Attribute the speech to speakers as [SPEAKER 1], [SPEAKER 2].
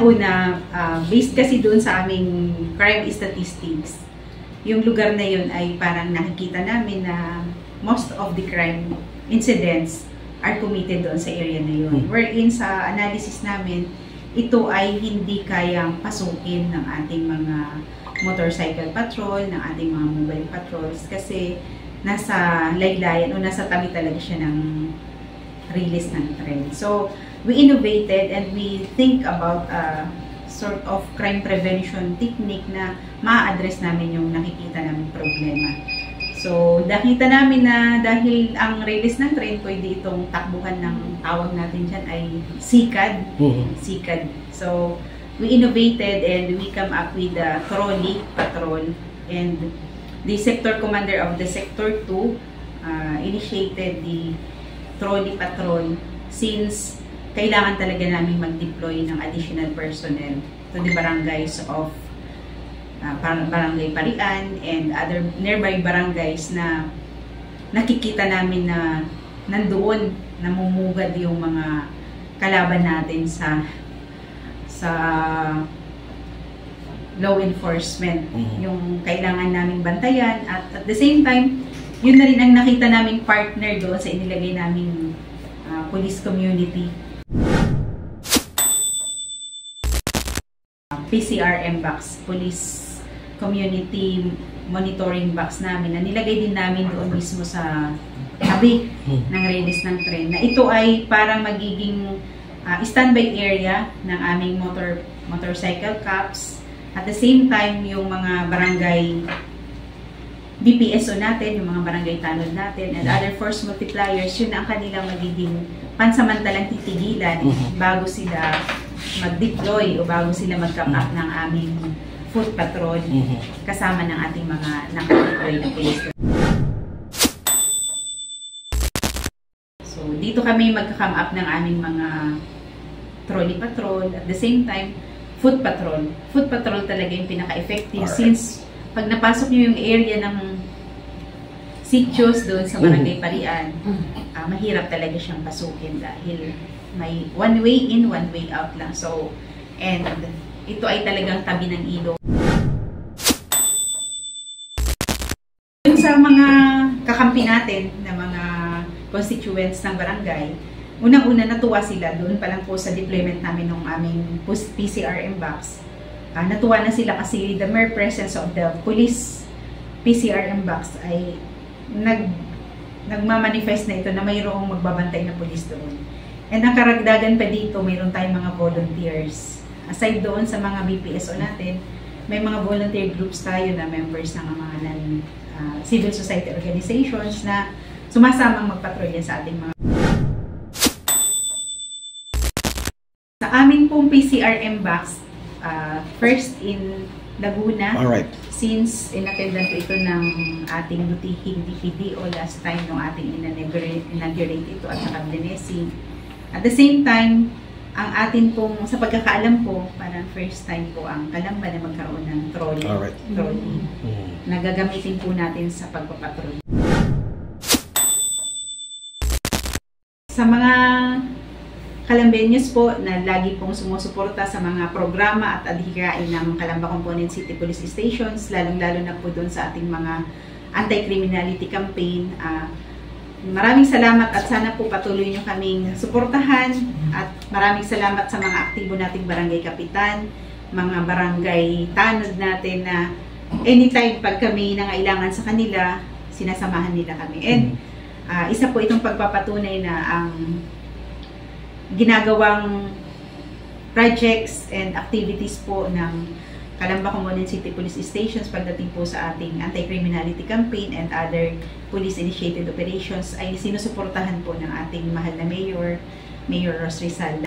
[SPEAKER 1] unang-una, based kasi doon sa aming crime statistics, yung lugar na yun ay parang nakikita namin na most of the crime incidents are committed doon sa area na yun. Wherein sa analysis namin, ito ay hindi kayang pasukin ng ating mga motorcycle patrol, ng ating mga mobile patrols kasi nasa laylayan o nasa tabi talaga siya ng release ng tren. So, we innovated and we think about a sort of crime prevention technique na ma-address namin yung nakikita namin problema. So, nakita namin na dahil ang release ng tren, pwede itong takbuhan ng tawag natin dyan ay sikad. Sikad. So, we innovated and we come up with the trolley patrol, and the sector commander of the sector 2 initiated the trolley patrol since kailangan talaga namin mag-deploy ng additional personnel to the barangays of Barangay Parian and other nearby barangays na nakikita namin na nandoon namumugad yung mga kalaban natin sa law enforcement. Yung kailangan naming bantayan at the same time, yun na rin ang nakita naming partner doon sa inilagay naming police community. PCRM box, Police Community Monitoring Box namin na nilagay din namin doon mismo sa tabi ng release ng tren. Na ito ay parang magiging standby area ng aming motorcycle cops. At the same time, yung mga barangay BPSO natin, yung mga barangay tanod natin, and other force multipliers, yun ang kanilang magiging pansamantalang titigilan bago sila mag-deploy o bago sila mag-come up ng aming foot patrol kasama ng ating mga nakadeploy na police. So, dito kami mag-come up ng aming mga trolley patrol. At the same time, foot patrol. Foot patrol talaga yung pinaka-effective since pag napasok nyo yung area ng sitios doon sa Barangay Parian, mahirap talaga siyang pasukin dahil may one way in, one way out lang. So, and ito ay talagang tabi ng ilog. Yung sa mga kakampi natin na mga constituents ng barangay, unang-una natuwa sila doon pa lang po sa deployment namin ng aming PCRM box. Natuwa na sila kasi the mere presence of the police PCRM box ay nagmamanifest na ito na mayroong magbabantay na police doon. And ang karagdagan pa dito, mayroon tayong mga volunteers. Aside doon sa mga BPSO natin, may mga volunteer groups tayo na members ng mga civil society organizations na sumasamang magpatrolya sa ating mga. Sa amin pong PCRM box, first in Laguna, since inatendan po ito ng ating Lutihing DPD o last time nung ating inaugurate ito at saka blessing. At the same time, ang atin pong, sa pagkakaalam po, parang first time po ang Kalamba na magkaroon ng trolley. Na gagamitin po natin sa pagpapatrol. Sa mga Kalambeños po na lagi pong sumusuporta sa mga programa at adhikain ng Calamba Component City Police Stations, lalong-lalo na po doon sa ating mga anti-criminality campaign. Maraming salamat at sana po patuloy nyo kaming suportahan at maraming salamat sa mga aktibo nating barangay kapitan, mga barangay tanod natin na anytime pag kami nangailangan sa kanila, sinasamahan nila kami. And isa po itong pagpapatunay na ang ginagawang projects and activities po ng Calamba Component City Police Stations pagdating po sa ating anti-criminality campaign and other police-initiated operations ay sinusuportahan po ng ating mahal na Mayor Ros Rizal.